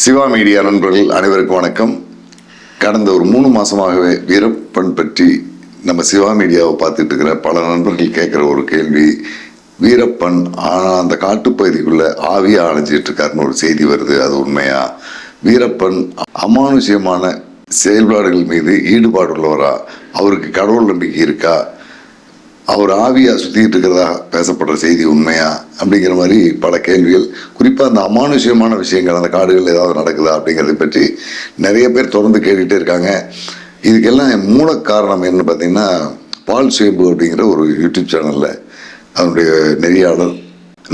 Siva media நண்பர்கள் அனைவருக்கும் வணக்கம். கடந்த ஒரு 3 மாசமாகவே வீரப்பன் பற்றி நம்ம சிவா மீடியாவை பார்த்துட்டு இருக்கிற பல நண்பர்கள் கேட்குற ஒரு கேள்வி, வீரப்பன் அந்த காட்டுப்பகுதிக்குள்ள ஆவியா அலைஞ்சிட்டு இருக்காருன்னு ஒரு செய்தி வருது, அது உண்மையா? வீரப்பன் அமானுஷ்யமான செயல்பாடுகள் மீது ஈடுபாடு உள்ளவரா? அவருக்கு கடவுள் நம்பிக்கை இருக்கா? அவர் ஆவியா சுத்திட்டு இருக்கிறதா பேசப்படுற செய்தி உண்மையா அப்படிங்கிற மாதிரி பல கேள்விகள். குறிப்பா அந்த அமானுஷ்யமான விஷயங்கள் அந்த காடுகள் ஏதாவது நடக்குதா அப்படிங்கிறத பற்றி நிறைய பேர் தொடர்ந்து கேட்டுகிட்டே இருக்காங்க. இதுக்கெல்லாம் மூல காரணம் என்ன பார்த்தீங்கன்னா, பால் சுயம்பு அப்படிங்கிற ஒரு யூடியூப் சேனல்ல அதனுடைய நெறியாளர்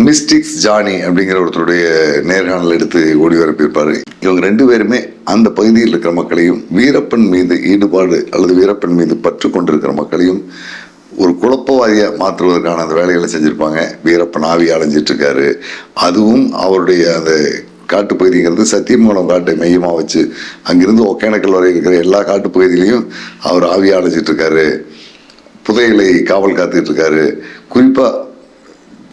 மிஸ்டிக்ஸ் ஜானி அப்படிங்கிற ஒருத்தருடைய நேர்காணல் எடுத்து ஒளிபரப்பியிருப்பாரு. இவங்க 2 பேருமே அந்த பகுதியில் இருக்கிற மக்களையும், வீரப்பன் மீது ஈடுபாடு அல்லது வீரப்பன் மீது பற்று கொண்டிருக்கிற மக்களையும் ஒரு குழப்பவாதியை மாற்றுவதற்கான அந்த வேலைகளை செஞ்சுருப்பாங்க. வீரப்பன் ஆவி அலைஞ்சிட்டு இருக்காரு, அதுவும் அவருடைய அந்த காட்டுப்பகுதிங்கிறது சத்தியமங்கலம் காட்டை மையமாக வச்சு அங்கிருந்து ஒகேனக்கல் வரை இருக்கிற எல்லா காட்டுப்பகுதியிலையும் அவர் ஆவி அலைஞ்சிட்டு இருக்காரு, புதையலை காவல் காத்துக்கிட்டு இருக்காரு. குறிப்பாக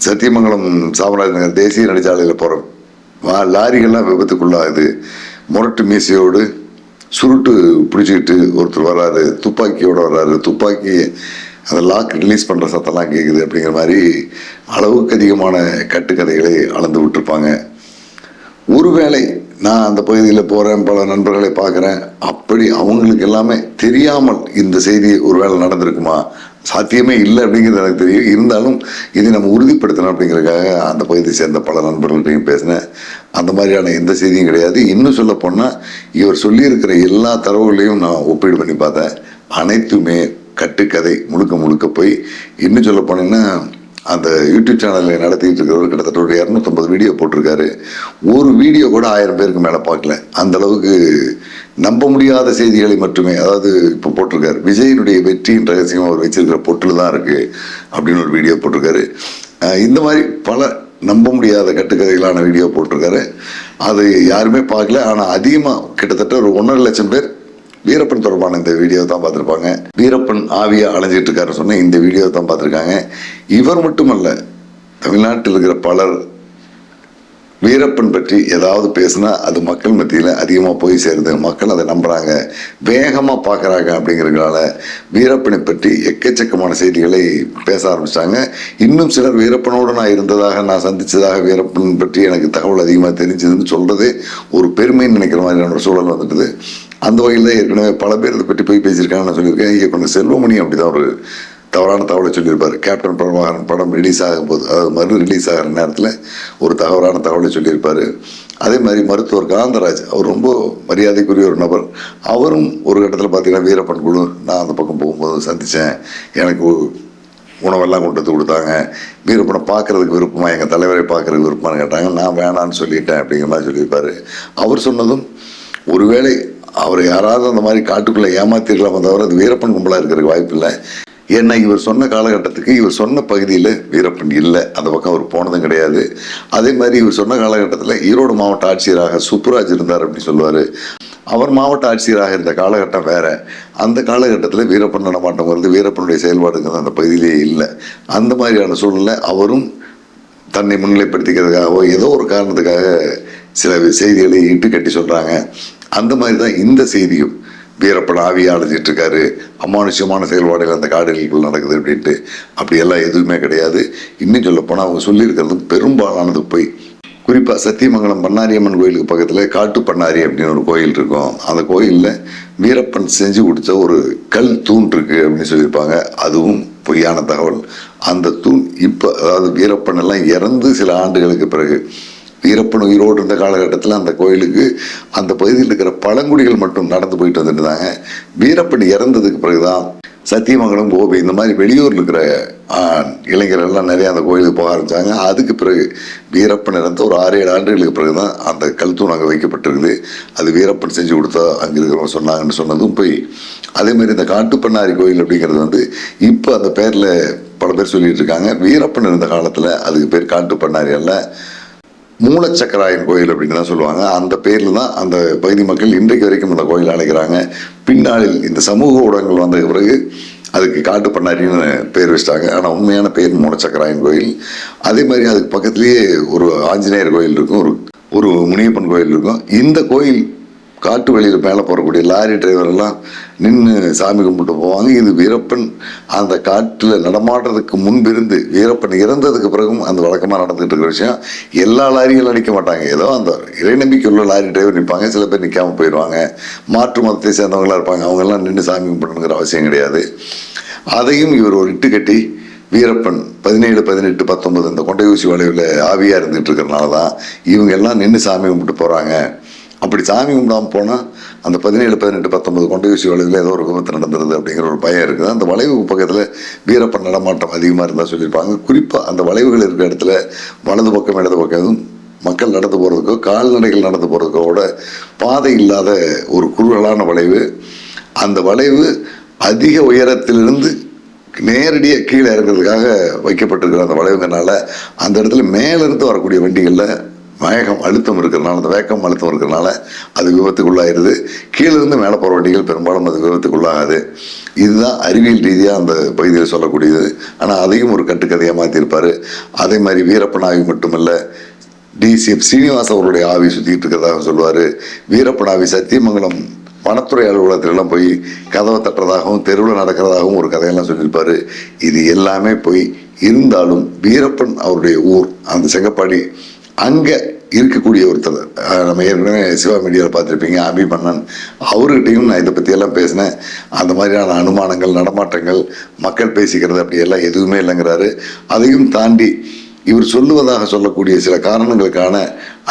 சத்தியமங்கலம் சாமராஜ் நகர் தேசிய நெடுஞ்சாலையில் போகிற லாரிகள்லாம் விபத்துக்குள்ளாகுது. முரட்டு மீசையோடு சுருட்டு பிடிச்சிக்கிட்டு ஒருத்தர் வர்றாரு, துப்பாக்கியோடு வர்றாரு, துப்பாக்கி அந்த லாக் ரிலீஸ் பண்ணுற சத்தம்லாம் கேட்குது அப்படிங்கிற மாதிரி அளவுக்கு அதிகமான கட்டுக்கதைகளை அளந்து விட்டுருப்பாங்க. ஒருவேளை நான் அந்த பகுதியில் போகிறேன், பல நண்பர்களை பார்க்குறேன், அப்படி அவங்களுக்கு எல்லாமே தெரியாமல் இந்த செய்தி ஒருவேளை நடந்திருக்குமா? சாத்தியமே இல்லை அப்படிங்கிறது எனக்கு தெரியும். இருந்தாலும் இதை நம்ம உறுதிப்படுத்தணும் அப்படிங்கிறதுக்காக அந்த பகுதியை சேர்ந்த பல நண்பர்கள்ட்டையும் பேசினேன். அந்த மாதிரியான எந்த செய்தியும் கிடையாது. இன்னும் சொல்ல போனால் இவர் சொல்லியிருக்கிற எல்லா தரவுகளையும் நான் ஒப்பீடு பண்ணி பார்த்தேன். அனைத்துமே கட்டுக்கதை, முழுக்க போய். இன்னும் சொல்ல போனீங்கன்னா, அந்த யூடியூப் சேனலில் நடத்திட்டு இருக்கிறவர் கிட்டத்தட்ட ஒரு 250 வீடியோ போட்டிருக்காரு. ஒரு வீடியோ கூட 1000 பேருக்கு மேலே பார்க்கல. அந்த அளவுக்கு நம்ப முடியாத செய்திகளை மட்டுமே, அதாவது இப்போ போட்டிருக்காரு, விஜயனுடைய வெற்றியின் ரகசியம் அவர் வச்சிருக்கிற பொட்டில் தான் இருக்கு அப்படின்னு ஒரு வீடியோ போட்டிருக்காரு. இந்த மாதிரி பல நம்ப முடியாத கட்டுக்கதைகளான வீடியோ போட்டிருக்காரு. அது யாருமே பார்க்கல. ஆனால் அதிகமாக கிட்டத்தட்ட ஒரு 1.5 லட்சம் பேர் வீரப்பன் தொடர்பான இந்த வீடியோ தான் பார்த்துருப்பாங்க. வீரப்பன் ஆவியா அலைஞ்சிட்டு இருக்காரு சொன்ன இந்த வீடியோ தான் பார்த்துருக்காங்க. இவர் மட்டுமல்ல, தமிழ்நாட்டில் இருக்கிற பலர் வீரப்பன் பற்றி ஏதாவது பேசுனா அது மக்கள் மத்தியில் அதிகமாக போய் சேருது, மக்கள் அதை நம்புறாங்க, வேகமாக பார்க்குறாங்க. அப்படிங்கிறதுனால வீரப்பனை பற்றி எக்கச்சக்கமான செய்திகளை பேச ஆரம்பிச்சிட்டாங்க. இன்னும் சிலர் வீரப்பனோடு நான் இருந்ததாக, நான் சந்தித்ததாக, வீரப்பன் பற்றி எனக்கு தகவல் அதிகமாக தெரிஞ்சதுன்னு சொல்கிறதே ஒரு பெருமைன்னு நினைக்கிற மாதிரியான ஒரு சூழல் வந்துட்டுது. அந்த வகையில் ஏற்கனவே பல பேர் இதை பற்றி போய் பேசியிருக்காங்க. நான் சொல்லியிருக்கேன். இயக்குனர் செல்வமணி அப்படி தான் ஒரு தவறான தகவலை சொல்லியிருப்பார். கேப்டன் பிரபாகரன் படம் ரிலீஸ் ஆகும்போது, அதாவது மறு ரிலீஸ் ஆகிற நேரத்தில் ஒரு தவறான தகவலை சொல்லியிருப்பார். அதே மாதிரி மருத்துவர் காந்தராஜ், அவர் ரொம்ப மரியாதைக்குரிய ஒரு நபர். அவரும் ஒரு கட்டத்தில் பார்த்தீங்கன்னா, வீரப்பன் குழு நான் அந்த பக்கம் போகும்போது சந்தித்தேன், எனக்கு உணவெல்லாம் கொண்டு வந்து கொடுத்தாங்க, வீரப்பனை பார்க்குறதுக்கு விருப்பமா, எங்கள் தலைவரை பார்க்குறதுக்கு விருப்பமானு கேட்டாங்க, நான் வேணான்னு சொல்லிட்டேன் அப்படிங்கிற மாதிரி சொல்லியிருப்பார். அவர் சொன்னதும் ஒருவேளை அவரை யாராவது அந்த மாதிரி காட்டுக்குள்ளே ஏமாத்திருக்கலாமே தவிர அது வீரப்பன் கும்பலாக இருக்கிறதுக்கு வாய்ப்பு இல்லை. ஏன்னா இவர் சொன்ன காலகட்டத்துக்கு இவர் சொன்ன பகுதியில் வீரப்பன் இல்லை, அந்த பக்கம் அவர் போனதும் கிடையாது. அதே மாதிரி இவர் சொன்ன காலகட்டத்தில் ஈரோடு மாவட்ட ஆட்சியராக சுப்புராஜ் இருந்தார் அப்படின்னு சொல்லுவார். அவர் மாவட்ட ஆட்சியராக இருந்த காலகட்டம் வேற. அந்த காலகட்டத்தில் வீரப்பன் நடமாட்டம் வருது, வீரப்பனுடைய செயல்பாடுங்கிறது அந்த பகுதியிலேயே இல்லை. அந்த மாதிரியான சூழ்நிலை அவரும் தன்னை முன்னிலைப்படுத்திக்கிறதுக்காகவோ ஏதோ ஒரு காரணத்துக்காக சில செய்திகளை இட்டு கட்டி சொல்கிறாங்க. அந்த மாதிரி தான் இந்த செய்தியும், வீரப்பன் ஆவியா அலைஞ்சிட்டு இருக்காரு, அமானுஷ்யமான செயல்பாடுகள் அந்த காடுகளுக்குள் நடக்குது அப்படின்ட்டு அப்படியெல்லாம் எதுவுமே கிடையாது. இன்னும் சொல்ல போனால் அவங்க சொல்லியிருக்கிறது பெரும்பாலானது போய். குறிப்பாக சத்தியமங்கலம் பண்ணாரியம்மன் கோயிலுக்கு பக்கத்தில் காட்டு பண்ணாரி அப்படின்னு ஒரு கோயில் இருக்கும். அந்த கோயிலில் வீரப்பன் செஞ்சு கொடுத்த ஒரு கல் தூண் இருக்குது அப்படின்னு சொல்லியிருப்பாங்க. அதுவும் பொய்யான தகவல். அந்த தூண் இப்போ, அதாவது வீரப்பன் எல்லாம் இறந்து சில ஆண்டுகளுக்கு பிறகு, வீரப்பன் உயிரோடு இருந்த காலகட்டத்தில் அந்த கோயிலுக்கு அந்த பகுதியில் இருக்கிற பழங்குடிகள் மட்டும் நடந்து போயிட்டு வந்துட்டு இருந்தாங்க. வீரப்பன் இறந்ததுக்கு பிறகுதான் சத்தியமங்கலம், கோபி இந்த மாதிரி வெளியூரில் இருக்கிற இளைஞர்கள்லாம் நிறைய அந்த கோயிலுக்கு போக ஆரம்பித்தாங்க. அதுக்கு பிறகு வீரப்பன் இறந்த ஒரு 6-7 ஆண்டுகளுக்கு பிறகு தான் அந்த கல்தூண் அங்கே வைக்கப்பட்டிருக்குது. அது வீரப்பன் செஞ்சு கொடுத்தா அங்கே இருக்கிறவங்க சொன்னாங்கன்னு சொன்னதும் போய். அதே மாதிரி இந்த காட்டுப்பண்ணாரி கோயில் அப்படிங்கிறது இப்போ அந்த பேரில் பல பேர் சொல்லிட்டு இருக்காங்க. வீரப்பன் இருந்த காலத்தில் அதுக்கு பேர் காட்டுப்பண்ணாரி அல்ல, மூலச்சக்கராயன் கோயில் அப்படின்னு தான் சொல்லுவாங்க. அந்த பேரில் தான் அந்த பகுதி மக்கள் இன்றைக்கு வரைக்கும் அந்த கோயில் அழைக்கிறாங்க. பின்னாளில் இந்த சமூக ஊடகங்கள் வந்த பிறகு அதுக்கு காட்டு பண்ணாரின்னு பேர் வச்சிட்டாங்க. ஆனால் உண்மையான பேர் மூலச்சக்கராயன் கோயில். அதே மாதிரி அதுக்கு பக்கத்துலேயே ஒரு ஆஞ்சநேயர் கோயில் இருக்கும், ஒரு முனியப்பன் கோயில் இருக்கும். இந்த கோயில் காட்டு வழியில் மேலே போகக்கூடிய லாரி டிரைவர் எல்லாம் நின்று சாமி கும்பிட்டு போவாங்க. இது வீரப்பன் அந்த காட்டில் நடமாடுறதுக்கு முன்பிருந்து வீரப்பன் இறந்ததுக்கு பிறகும் அந்த வழக்கமாக நடந்துகிட்டு இருக்கிற விஷயம். எல்லா லாரிகளும் நிற்க மாட்டாங்க, ஏதோ அந்த இறை நம்பிக்கை உள்ள லாரி டிரைவர் நிற்பாங்க. சில பேர் நிற்காமல் போயிடுவாங்க. மாற்று மதத்தை சேர்ந்தவங்களாக இருப்பாங்க. அவங்கெல்லாம் நின்று சாமி கும்பிடணுங்கிற அவசியம் கிடையாது. அதையும் இவர் ஒரு இட்டு கட்டி வீரப்பன் 17, 18, 19 இந்த கொண்டை ஊசி வளைவில் ஆவியாக இருந்துகிட்டு இருக்கிறனால தான் இவங்க எல்லாம் நின்று சாமி கும்பிட்டு போகிறாங்க. அப்படி சாமி கும்பிடாமல் போனால் அந்த 17, 18, 19 கொண்டை ஊசி வளைவில் ஏதோ ஒரு விபத்து நடந்துருது அப்படிங்கிற ஒரு பயம் இருக்குது. அந்த வளைவு பக்கத்தில் வீரப்பன் நடமாட்டம் அதிகமாக இருந்தால் சொல்லியிருப்பாங்க. குறிப்பாக அந்த வளைவுகள் இருக்கிற இடத்துல வலது பக்கம் இடது பக்கம் மக்கள் நடந்து போகிறதுக்கோ கால்நடைகள் நடந்து போகிறதுக்கோட பாதை இல்லாத ஒரு குறுகலான வளைவு. அந்த வளைவு அதிக உயரத்திலிருந்து நேரடியாக கீழே இறங்குறதுக்காக வைக்கப்பட்டிருக்கிற அந்த வளைவுங்கனால அந்த இடத்துல மேலிருந்து வரக்கூடிய வண்டிகளில் வேகம் அழுத்தம் இருக்கிறனால, அந்த வேகம் அழுத்தம் இருக்கிறனால அது விபத்துக்குள்ளாயிருது. கீழிருந்து மேலே போகிற வண்டிகள் பெரும்பாலும் அது விபத்துக்குள்ளாகாது. இதுதான் அறிவியல் ரீதியாக அந்த பகுதியில் சொல்லக்கூடியது. ஆனால் அதையும் ஒரு கட்டுக்கதையாக மாற்றிருப்பார். அதே மாதிரி வீரப்பன் ஆவி மட்டுமல்ல, டிசிஎஃப் சீனிவாஸ் அவருடைய ஆவி சுற்றிட்டு இருக்கிறதாக சொல்லுவார். வீரப்பன் ஆவி சத்தியமங்கலம் வனத்துறை அலுவலகத்திலெல்லாம் போய் கதவை தட்டுறதாகவும் தெருவில் நடக்கிறதாகவும் ஒரு கதையெல்லாம் சொல்லியிருப்பார். இது எல்லாமே போய் இருந்தாலும் வீரப்பன் அவருடைய ஊர் அந்த செங்கப்பாடி அங்கே இருக்கக்கூடிய ஒருத்தர், நம்ம ஏற்கனவே சிவா மீடியாவில் பார்த்துருப்பீங்க, அபிமன்னன், அவர்கிட்டையும் நான் இதை பற்றியெல்லாம் பேசினேன். அந்த மாதிரியான அனுமானங்கள், நடமாட்டங்கள், மக்கள் பேசிக்கிறது அப்படியெல்லாம் எதுவுமே இல்லைங்கிறாரு. அதையும் தாண்டி இவர் சொல்லுவதாக சொல்லக்கூடிய சில காரணங்களுக்கான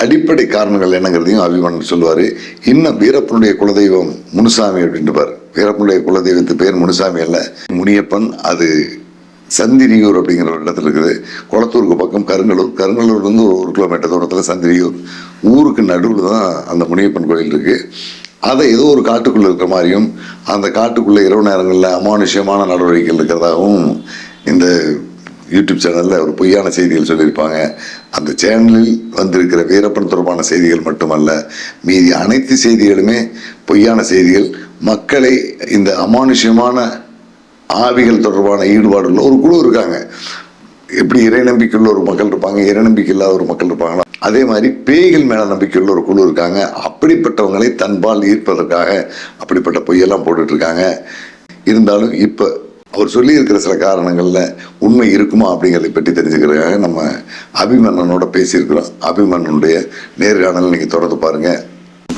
அடிப்படை காரணங்கள் என்னங்கிறதையும் அபிமன்னன் சொல்லுவார். இன்னும் வீரப்பனுடைய குலதெய்வம் முனுசாமி அப்படின்ட்டுப்பார். வீரப்பனுடைய குலதெய்வத்து பேர் முனுசாமி அல்ல, முனியப்பன். அது சந்திரியூர் அப்படிங்கிற ஒரு இடத்துல இருக்குது. குளத்தூருக்கு பக்கம் கருங்கலூர்லேருந்து ஒரு 1 கிலோமீட்டர் தூரத்தில் சந்திரியூர் ஊருக்கு நடுவில் தான் அந்த முனியப்பன் கோயில் இருக்குது. அதை ஏதோ ஒரு காட்டுக்குள்ளே இருக்கிற மாதிரியும் அந்த காட்டுக்குள்ளே இரவு நேரங்களில் அமானுஷ்யமான நடவடிக்கைகள் இருக்கிறதாகவும் இந்த யூடியூப் சேனலில் ஒரு பொய்யான செய்திகள் சொல்லியிருப்பாங்க. அந்த சேனலில் வந்திருக்கிற வீரப்பன் தொடர்பான செய்திகள் மட்டுமல்ல, மீதி அனைத்து செய்திகளுமே பொய்யான செய்திகள். மக்களை இந்த அமானுஷ்யமான ஆவிகள் தொடர்பான ஈடுபாடுள்ள ஒரு குழு இருக்காங்க. எப்படி இறை நம்பிக்கையுள்ள ஒரு மக்கள் இருப்பாங்க, இறை நம்பிக்கை இல்லாத ஒரு மக்கள் இருப்பாங்களா, அதே மாதிரி பேய்கள் மேல நம்பிக்கையுள்ள ஒரு குழு இருக்காங்க. அப்படிப்பட்டவங்களை தன்பால் ஈர்ப்பதற்காக அப்படிப்பட்ட பொய்யெல்லாம் போட்டுட்டு இருக்காங்க. இருந்தாலும் இப்போ அவர் சொல்லி இருக்கிற சில காரணங்கள்ல உண்மை இருக்குமா அப்படிங்கிறதை பற்றி தெரிஞ்சுக்கிறதுக்காக நம்ம அபிமன்னனோட பேசியிருக்கிறோம். அபிமன்னனுடைய நேர்காணல் நீங்க தொடர்ந்து பாருங்க.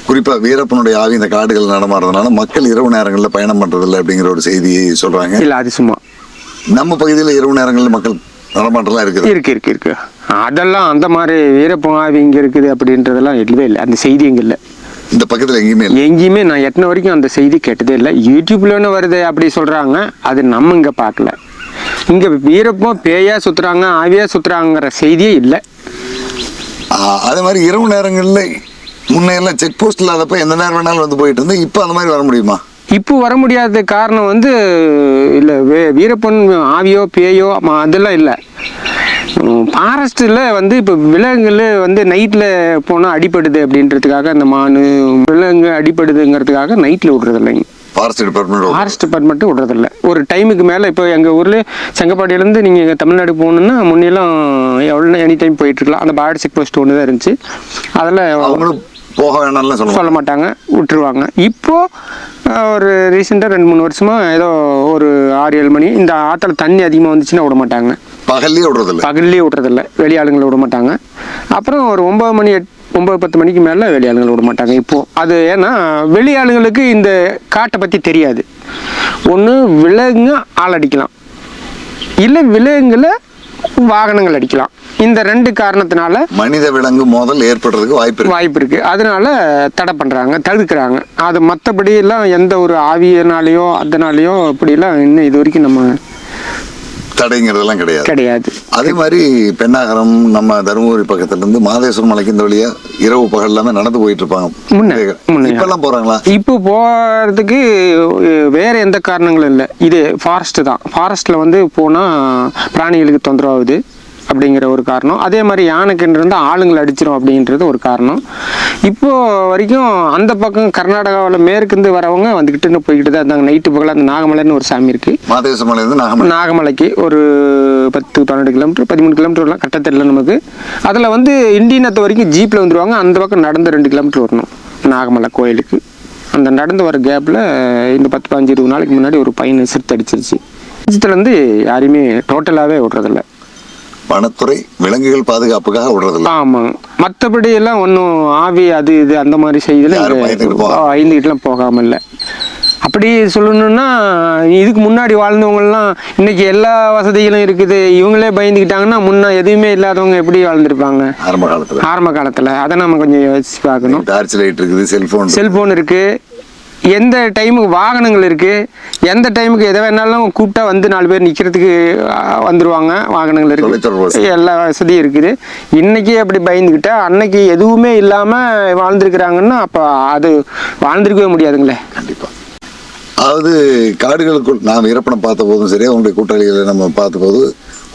குறிப்பாக வீரப்பனுடைய ஆவி இந்த காடுகள் நடமாடுறதுனால மக்கள் இரவு நேரங்களில் பயணம் பண்றதில்லை அப்படிங்கிற ஒரு செய்தியை சொல்றாங்க. இல்லை, அது சும்மா நம்ம பகுதியில் இரவு நேரங்களில் மக்கள் நடமாட்டம்லாம் இருக்கு. அதெல்லாம் அந்த மாதிரி வீரப்பன் ஆவி இங்கே இருக்குது அப்படின்றதெல்லாம் இல்லவே இல்லை. அந்த செய்தி இங்கே இல்லை. இந்த பக்கத்தில் எங்கேயுமே நான் எட்டின வரைக்கும் அந்த செய்தி கேட்டதே இல்லை. யூடியூப்லன்னு வருது அப்படி சொல்றாங்க, அது நம்ம இங்கே பார்க்கல. இங்கே வீரப்பம் பேயா சுத்துறாங்க, ஆவியா சுத்துறாங்கிற செய்தியே இல்லை. அதே மாதிரி இரவு நேரங்களில் முன்னையெல்லாம் செக் போஸ்ட் இல்லாதப்ப எந்த நேரம் வேணாலும் வந்து போயிட்டு இருந்து இப்போ அந்த மாதிரி வர முடியுமா? இப்போ வர முடியாத காரணம் வந்து இல்லை, வீரப்பன் ஆவியோ பேயோ அதெல்லாம் இல்லை. ஃபாரஸ்ட்டில் வந்து இப்போ விலங்குகள் வந்து நைட்டில் போனால் அடிப்படுது அப்படின்றதுக்காக அந்த மானு விலங்கு அடிப்படுதுங்கிறதுக்காக நைட்டில் விட்றதில்லைங்க. Forest department விட்றதில்ல. ஒரு டைமுக்கு மேலே இப்போ எங்கள் ஊரில் செங்கப்பாடியிலேருந்து நீங்கள் தமிழ்நாடு போகணுன்னா முன்னெல்லாம் எவ்வளோ எனி டைம் போயிட்டுருக்கலாம். அந்த பார்டர் செக் போஸ்ட் ஒன்று தான் இருந்துச்சு. அதில் அவங்களும் போக வேணாம்னு சொல்ல மாட்டாங்க, விட்டுருவாங்க. இப்போது ஒரு ரீசெண்டாக 2-3 வருஷமாக ஏதோ ஒரு 6-7 மணி இந்த ஆற்றுல தண்ணி அதிகமாக வந்துச்சுன்னா விட மாட்டாங்க. பகல்லே விட்றதில்ல, வெளியாளுங்களை விட மாட்டாங்க. அப்புறம் ஒரு 9-10 மணிக்கு மேலே வெளியாளுங்களை விட மாட்டாங்க. இப்போது அது ஏன்னா வெளியாளுங்களுக்கு இந்த காட்டை பற்றி தெரியாது. ஒன்று விலங்கு ஆள் அடிக்கலாம், இல்லை விலங்குல வாகனங்கள் அடிக்கலாம். இந்த 2 காரணத்தினால மனித விலங்கு மோதல் ஏற்படுறதுக்கு வாய்ப்பு இருக்கு. அதனால தடை பண்றாங்க, தடுக்கிறாங்க. அது மற்றபடி எல்லாம் எந்த ஒரு ஆவியனாலேயோ அதனாலேயோ இப்படிலாம் இன்னும் இது வரைக்கும் நம்ம தடைங்கிறதெல்லாம் கிடையாது. அதே மாதிரி பெண்ணாகரம் நம்ம தருமபுரி பக்கத்துல இருந்து மாதேஸ்வரம் மலைக்கு இந்த வழியா இரவு பகல் எல்லாமே நடந்து போயிட்டு இருப்பாங்க. இப்பெல்லாம் போறாங்களா? இப்போ போறதுக்கு வேற எந்த காரணங்களும் இல்லை. இது ஃபாரஸ்ட் தான். ஃபாரஸ்ட்ல வந்து போனா பிராணிகளுக்கு தொந்தரவு ஆகுது. அப்படிங்கிற ஒரு காரணம். அதே மாதிரி யானைக்கன்று இருந்தால் ஆளுங்களை அடிச்சிடும் அப்படின்றது ஒரு காரணம். இப்போ வரைக்கும் அந்த பக்கம் கர்நாடகாவில் மேற்குந்து வரவங்க வந்துக்கிட்டு போய்கிட்டு தான் இருந்தாங்க. நைட்டு பகல அந்த நாகமலைன்னு ஒரு சாமி இருக்கு. மாதேசமலையிலிருந்து நாகமலைக்கு ஒரு 10-12 கிலோமீட்டர் 13 கிலோமீட்டர்லாம் கட்ட தெரியல நமக்கு. அதில் வந்து இண்டியனத்தை வரைக்கும் ஜீப்பில் வந்துடுவாங்க. அந்த பக்கம் நடந்து 2 கிலோமீட்டர் வரணும் நாகமலை கோயிலுக்கு. அந்த நடந்து வர கேப்பில் இந்த 10-15-20 நாளைக்கு முன்னாடி ஒரு பையன் சிறுத்தை அடிச்சிருச்சு. இதுலேருந்து யாரையுமே டோட்டலாகவே விடுறதில்ல. வனத்துறை விலங்குகள் பாதுகாப்புக்காக விடுறதில்ல. ஆமாம், மற்றபடி எல்லாம் ஒன்றும் ஆவி அது இது அந்த மாதிரி செய்யல, ஐந்துக்கிட்டலாம் போகாமல் இல்லை. அப்படி சொல்லணும்னா இதுக்கு முன்னாடி வாழ்ந்தவங்கலாம் இன்னைக்கு எல்லா வசதிகளும் இருக்குது, இவங்களே பயந்துக்கிட்டாங்கன்னா முன்ன எதுவுமே இல்லாதவங்க எப்படி வாழ்ந்துருப்பாங்க ஆரம்ப காலத்தில்? அதை நம்ம கொஞ்சம் யோசிச்சு பார்க்கணும். டார்ச் லைட் இருக்குது, செல்ஃபோன் இருக்குது, எந்த டைமுக்கு வாகனங்கள் இருக்குது, எந்த டைமுக்கு எதை வேணாலும் கூப்பிட்டா வந்து 4 பேர் நிற்கிறதுக்கு வந்துடுவாங்க, வாகனங்கள் இருக்குது, எல்லா வசதியும் இருக்குது. இன்றைக்கி அப்படி பயந்துக்கிட்டா அன்னைக்கு எதுவுமே இல்லாமல் வாழ்ந்துருக்குறாங்கன்னா அப்போ அது வாழ்ந்துருக்கவே முடியாதுங்களே. கண்டிப்பாக. அதாவது காடுகளுக்குள் நாம் இறப்பணம் பார்த்த போதும் சரி, அவங்களுடைய கூட்டாளிகளை நம்ம பார்த்த போது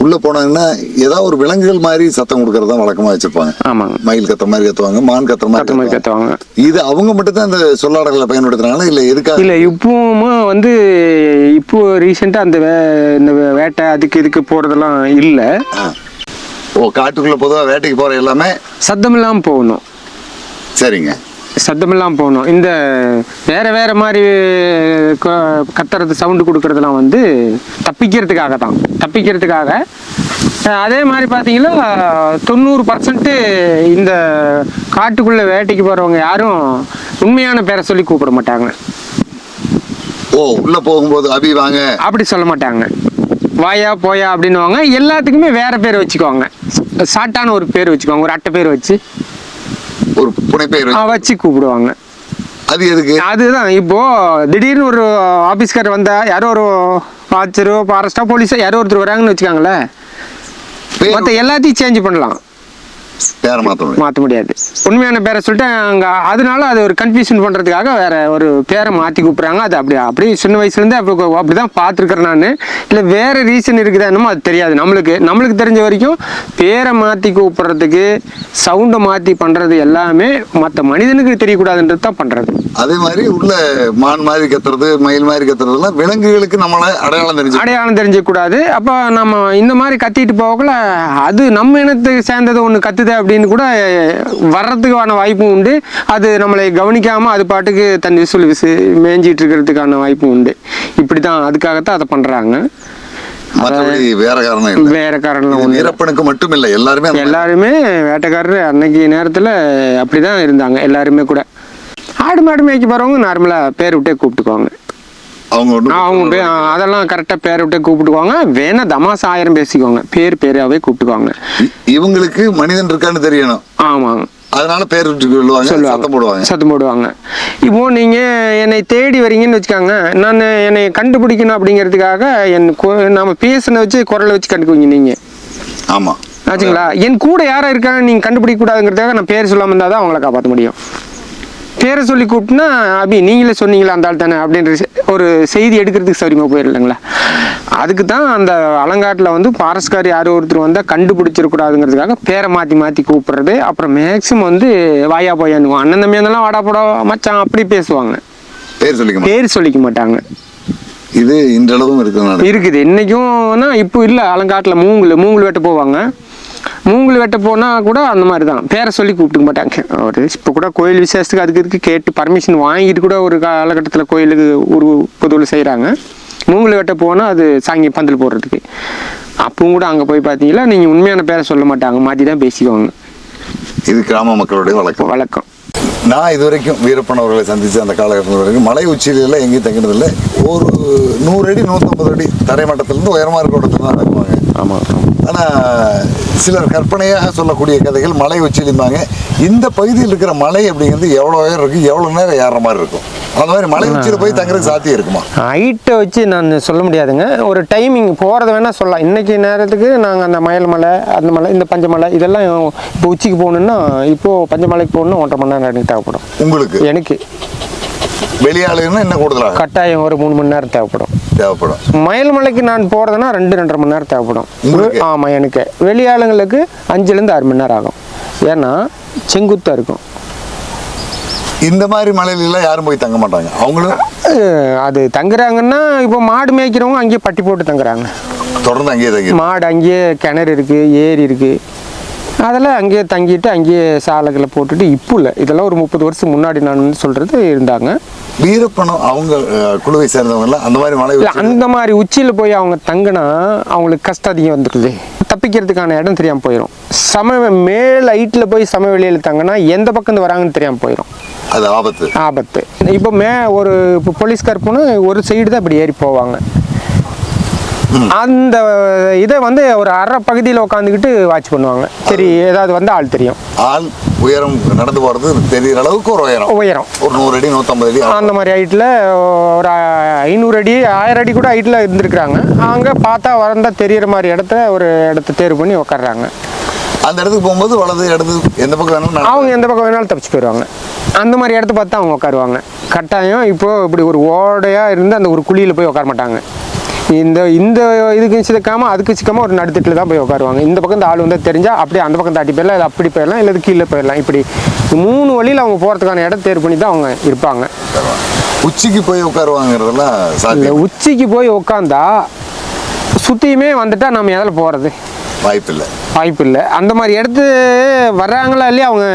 உள்ளே போனாங்கன்னா ஏதாவது ஒரு விலங்குகள் மாதிரி சத்தம் கொடுக்கறதா வழக்கமாக வச்சிருப்பாங்க. ஆமாங்க, மயில் கத்துற மாதிரி கத்துவாங்க, மான் கத்துற மாதிரி கத்துவாங்க. இது அவங்க மட்டும் தான் இந்த சொல்லாடல்களை பயன்படுத்துறாங்களா இல்லை எதுக்காக? இல்லை, இப்பவும் வந்து இப்போ ரீசெண்டாக அந்த இந்த வேட்டை இதுக்கு போகிறதெல்லாம் இல்லை. காட்டுக்குள்ளே பொதுவாக வேட்டைக்கு போகிற எல்லாமே சத்தம் இல்லாமல் போகணும். சரிங்க, சத்தமெல்லாம் போகணும். இந்த வேறு மாதிரி கத்துறது சவுண்டு கொடுக்கறதுலாம் வந்து தப்பிக்கிறதுக்காக. அதே மாதிரி பார்த்தீங்கன்னா 90% இந்த காட்டுக்குள்ளே வேட்டைக்கு போகிறவங்க யாரும் உண்மையான பேரை சொல்லி கூப்பிட மாட்டாங்க. உள்ளே போகும்போது அபி வாங்க அப்படி சொல்ல மாட்டாங்க, வாயா போயா அப்படின்னுவாங்க. எல்லாத்துக்குமே வேற பேர் வச்சுக்குவாங்க, ஷார்ட்டான ஒரு பேர் வச்சுக்குவாங்க, ஒரு அட்டை பேர் வச்சு ஒரு புனைப்பெயர் வச்சு கூப்பிடுவாங்க. அது எதுக்கு? அதுதான் இப்போ திடீர்னு ஒரு ஆபீஸ்கார் வந்தா யாரோ ஒரு ஆச்சரோ ஃபாரஸ்டா போலீஸா யாரோ ஒருத்தர் வராங்கன்னு வச்சுக்காங்களேன், மற்ற எல்லாத்தையும் சேஞ்ச் பண்ணலாம், பேரை மாற்ற முடியாது. உண்மையான பேரை சொல்லிட்டு அங்கே அதனால அது ஒரு கன்ஃபியூஷன் பண்ணுறதுக்காக வேற ஒரு பேரை மாற்றி கூப்பிட்றாங்க. அது அப்படி சின்ன வயசுலேருந்து அப்படி தான் பார்த்துருக்குறேன் நான். இல்லை வேற ரீசன் இருக்குதா என்னமோ அது தெரியாது. நம்மளுக்கு தெரிஞ்ச வரைக்கும் பேரை மாற்றி கூப்பிட்றதுக்கு சவுண்டை மாற்றி பண்ணுறது எல்லாமே மற்ற மனிதனுக்கு தெரியக்கூடாதுன்றது தான் பண்ணுறது. அதே மாதிரி உள்ள மான் மாதிரி கத்துறது, மயில் மாதிரி கத்துறதுலாம் விலங்குகளுக்கு நம்மளை அடையாளம் தெரிஞ்சக்கூடாது. அப்போ நம்ம இந்த மாதிரி கத்திட்டு போகல அது நம்ம இனத்துக்கு சேர்ந்தது ஒன்று கத்துது அப்படின்னு கூட வர்றதுக்கான வாய்ப்பும் உண்டு. அது நம்மளை கவனிக்காமல் அது பாட்டுக்கு தன் மேய்ஞ்சிட்டு இருக்கிறதுக்கான வாய்ப்பும் உண்டு. இப்படி தான் அதுக்காகத்தான் அதை பண்ணுறாங்க. வேற காரணம் இறப்பனுக்கு மட்டும் இல்லை, எல்லாருமே வேட்டைக்காரர் அன்னைக்கு நேரத்தில் அப்படிதான் இருந்தாங்க. எல்லாருமே கூட ஆடு மாடு மேய்க்க போறவங்க நார்மலா பேர் விட்டே கூப்பிட்டுக்குவாங்க. அவங்க அதெல்லாம் கரெக்டா பேர் விட்டே கூப்பிட்டுக்குவாங்க. வேணா தமாசா 1000 பேசிக்குவாங்க, பேராவே கூப்பிட்டுக்குவாங்க. இவங்களுக்கு மனிதன் இருக்கான்னு தெரியணும். ஆமாங்க, அதனால பேர் சத்தம் போடுவாங்க. இப்போ நீங்க என்னை தேடி வரீங்கன்னு வச்சுக்காங்க, நான் என்னை கண்டுபிடிக்கணும் அப்படிங்கிறதுக்காக நம்ம பேசுன வச்சு குரலை வச்சு கண்டுக்குவீங்க நீங்க. ஆமா ஆச்சுங்களா? என் கூட யாரா இருக்காங்க நீங்க கண்டுபிடிக்க கூடாதுங்கிறதுக்காக நான் பேர் சொல்லாம இருந்தாதான் அவங்கள காப்பாற்ற முடியும். பேரை சொல்லி கூப்பிட்டுனா அபி நீங்களே சொன்னீங்களா அந்த ஆள் தானே அப்படின்ற ஒரு செய்தி எடுக்கிறதுக்கு சௌரியமாக போயிடலைங்களா? அதுக்கு தான் அந்த அலங்காட்டில் வந்து ஃபாரஸ்ட்கார் யாரோ ஒருத்தர் வந்தால் கண்டுபிடிச்சிடக்கூடாதுங்கிறதுக்காக பேரை மாற்றி கூப்பிட்றது. அப்புறம் மேக்ஸிமம் வந்து வாயா போயான்னு அண்ணன் தம்பி இருந்தாலும் வாடா போடா மச்சான் அப்படி பேசுவாங்க, பேர் சொல்லிக்க மாட்டாங்க. இது இன்றளவும் இருக்குது இன்னைக்கும்னா. இப்போ இல்லை, அலங்காட்டில் மூங்கல் வெட்ட போவாங்க. மூங்கல் வெட்ட போனால் கூட அந்த மாதிரி தான் பேரை சொல்லி கூப்பிட்டுக்க மாட்டாங்க. ஒரு இப்போ கூட கோயில் விசேஷத்துக்கு அதுக்கு கேட்டு பர்மிஷன் வாங்கிட்டு கூட ஒரு காலகட்டத்தில் கோயிலுக்கு ஒரு பொதுவில் செய்கிறாங்க. மூங்கல் வெட்ட போனால் அது சாங்கி பந்தல் போடுறதுக்கு. அப்பவும் கூட அங்கே போய் பார்த்தீங்கன்னா நீங்கள் உண்மையான பேரை சொல்ல மாட்டாங்க, மாற்றி தான் பேசிக்குவாங்க. இது கிராம மக்களுடைய வழக்கம். நான் இது வரைக்கும் வீரப்பன் அவர்களை சந்தித்து அந்த காலகட்டத்தில் வரைக்கும் மலை உச்சியில எங்கேயும் தங்கினதில்லை. ஒரு 100 அடி 150 அடி தரைமட்டத்திலேருந்து உயரமாக இருக்கிற இடத்துல தான் நடக்குவாங்க. ஆமாம். ஆனால் சிலர் கற்பனையாக சொல்லக்கூடிய கதைகள் மலை உச்சிலிருந்தாங்க. இந்த பகுதியில் இருக்கிற மலை அப்படிங்கிறது எவ்வளோ உயரம் இருக்குது, எவ்வளோ நேரம் ஏறுற மாதிரி இருக்கும். அந்த மாதிரி மலை உச்சியில் போய் தங்குறதுக்கு சாத்தியம் இருக்குமா? ஹைட்டை வச்சு நான் சொல்ல முடியாதுங்க. ஒரு டைமிங் போகிறத வேணால் சொல்லலாம். இன்றைக்கி நேரத்துக்கு நாங்கள் அந்த மயில் மலை, அந்த மலை, இந்த பஞ்சமலை இதெல்லாம் இப்போ உச்சிக்கு போகணுன்னா இப்போது பஞ்சமலைக்கு போகணுன்னா 1.5 மணி நேரம் எனக்கு தேவைப்படும். உங்களுக்கு? எனக்கு வெளியாளுன்னா என்ன கூடுதலாக கட்டாயம் ஒரு 3 மணி நேரம் தேவைப்படும். மயில்மலைக்கு நான் போகிறதுனா 2-2.5 மணி நேரம் தேவைப்படும். ஆமாம், எனக்கு வெளியாளுங்களுக்கு 5-6 மணி நேரம் ஆகும். ஏன்னா செங்குத்தாக இருக்கும். இந்த மாதிரி மலையிலாம் யாரும் போய் தங்க மாட்டாங்க. அவங்களும் அது தங்குறாங்கன்னா இப்போ மாடு மேய்க்கிறவங்க அங்கேயே பட்டி போட்டு தங்குறாங்க. தொடர்ந்து அங்கேயே தங்கி மாடு அங்கேயே கிணறு இருக்குது, ஏரி இருக்குது, அதெல்லாம் அங்கேயே தங்கிட்டு அங்கேயே சாலைகளை போட்டுட்டு இப்போ இல்லை, இதெல்லாம் ஒரு 30 வருஷம் முன்னாடி நான் சொல்கிறது இருந்தாங்க. வீரப்பணம் அவங்க குழுவை சேர்ந்தவங்கலாம் அந்த மாதிரி மலை அந்த மாதிரி உச்சியில் போய் அவங்க தங்கினா அவங்களுக்கு கஷ்டம் அதிகம் வந்துடுது. தப்பிக்கிறதுக்கான இடம் தெரியாமல் போயிடும். மேல் ஹைட்டில் போய் சமவெளியில் தங்கினா எந்த பக்கம் வராங்கன்னு தெரியாமல் போயிடும். அது ஆபத்து. இப்போ இப்போ போலீஸ்கார் போனால் ஒரு சைடு தான் இப்படி ஏறி போவாங்க. அந்த இதை ஒரு அரை பகுதியில் உட்காந்துக்கிட்டு வாட்ச் பண்ணுவாங்க. சரி, ஏதாவது ஆள் தெரியும். ஆள் உயரம் நடந்து போகிறது தெரிகிற அளவுக்கு ஒரு உயரம் ஒரு 100 அடி 150 அடி அந்த மாதிரி ஹைட்டில் ஒரு 500 அடி 1000 அடி கூட ஹைட்டில் இருந்திருக்கிறாங்க. அங்கே பார்த்தா வந்தால் தெரிகிற மாதிரி இடத்த தேர்வு பண்ணி உட்காடுறாங்க. அந்த இடத்துக்கு போகும்போது வலது இடத்து எந்த பக்கம் வேணாலும் அவங்க எந்த பக்கம் வேணாலும் தப்பிச்சு போயிடுவாங்க. அந்த மாதிரி இடத்த பார்த்து அவங்க உட்காருவாங்க. கட்டாயம் இப்போது இப்படி ஒரு ஓடையாக இருந்து அந்த ஒரு குழியில் போய் உட்கார மாட்டாங்க. இந்த இதுக்கு சிக்காமல் அதுக்கு சிக்காமல் ஒரு நடுத்தட்டில் தான் போய் உட்காருவாங்க. இந்த பக்கம் இந்த ஆள் தெரிஞ்சால் அப்படியே அந்த பக்கம் தாட்டி போயிடலாம், இல்லை அப்படி போயிடலாம், இல்லை கீழே போயிடலாம். இப்படி 3 வழியில் அவங்க போகிறதுக்கான இடம் தேர்வு பண்ணி தான் அவங்க இருப்பாங்க. உச்சிக்கு போய் உட்காருவாங்கிறதெல்லாம் சாத்தியம். உச்சிக்கு போய் உட்காந்தா சுற்றியுமே வந்துட்டால் நம்ம எதில் போகிறது வாய்ப்பு இல்லை. அந்த மாதிரி இடத்து வர்றாங்களா இல்லையா அவங்க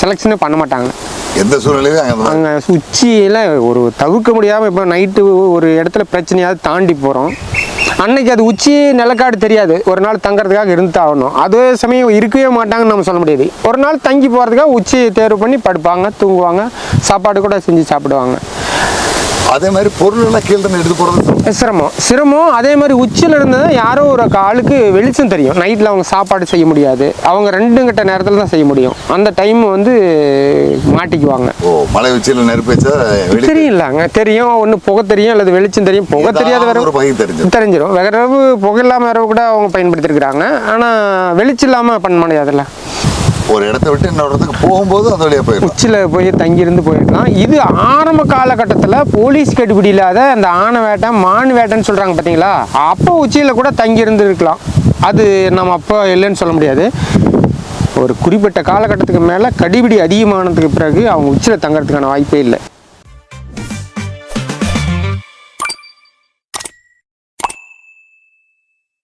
செலெக்ஷனே பண்ண மாட்டாங்க. எந்த சூழ்நிலையும் அங்கே உச்சியில் ஒரு தவிர்க்க முடியாமல் இப்போ நைட்டு ஒரு இடத்துல பிரச்சனையாவது தாண்டி போகிறோம். அன்னைக்கு அது உச்சி நிலக்காடு தெரியாது. ஒரு நாள் தங்குறதுக்காக இருந்து ஆகணும். அதே சமயம் இருக்கவே மாட்டாங்கன்னு நம்ம சொல்ல முடியாது. ஒரு நாள் தங்கி போகிறதுக்காக உச்சியை தேர்வு பண்ணி படுப்பாங்க, தூங்குவாங்க, சாப்பாடு கூட செஞ்சு சாப்பிடுவாங்க. அதே மாதிரி பொருளெல்லாம் கீழே எடுத்து போகிறது சிரமம். அதே மாதிரி உச்சியில் இருந்தது யாரோ ஒரு ஆளுக்கு வெளிச்சம் தெரியும். நைட்டில் அவங்க சாப்பாடு செய்ய முடியாது. அவங்க 2 கட்ட நேரத்தில் தான் செய்ய முடியும். அந்த டைம் மாட்டிக்குவாங்க. மலை உச்சியில் நெருப்பு வச்சா தெரியலாங்க. தெரியும், ஒன்று புகை தெரியும் அல்லது வெளிச்சம் தெரியும். புகை தெரியாத தெரிஞ்சிடும். விறகு புகை இல்லாமல் விறகு கூட அவங்க பயன்படுத்திருக்கிறாங்க. ஆனால் வெளிச்சம் இல்லாமல் பண்ண முடியாதுல்ல. ஒரு இடத்த விட்டு இன்னொரு இடத்துக்கு போகும்போது அந்த வழியாக போயிடும். உச்சியில் போய் தங்கியிருந்து போயிருக்கலாம். இது ஆரம்ப காலகட்டத்தில் போலீஸ் கட்டுப்பிடி இல்லாத அந்த ஆனை வேட்டை மான் வேட்டைன்னு சொல்கிறாங்க பார்த்தீங்களா, அப்போ உச்சியில் கூட தங்கியிருந்து இருக்கலாம். அது நம்ம அப்போ இல்லைன்னு சொல்ல முடியாது. ஒரு குறிப்பிட்ட காலகட்டத்துக்கு மேலே கடிபிடி அதிகமானதுக்கு பிறகு அவங்க உச்சியில் தங்கிறதுக்கான வாய்ப்பே இல்லை.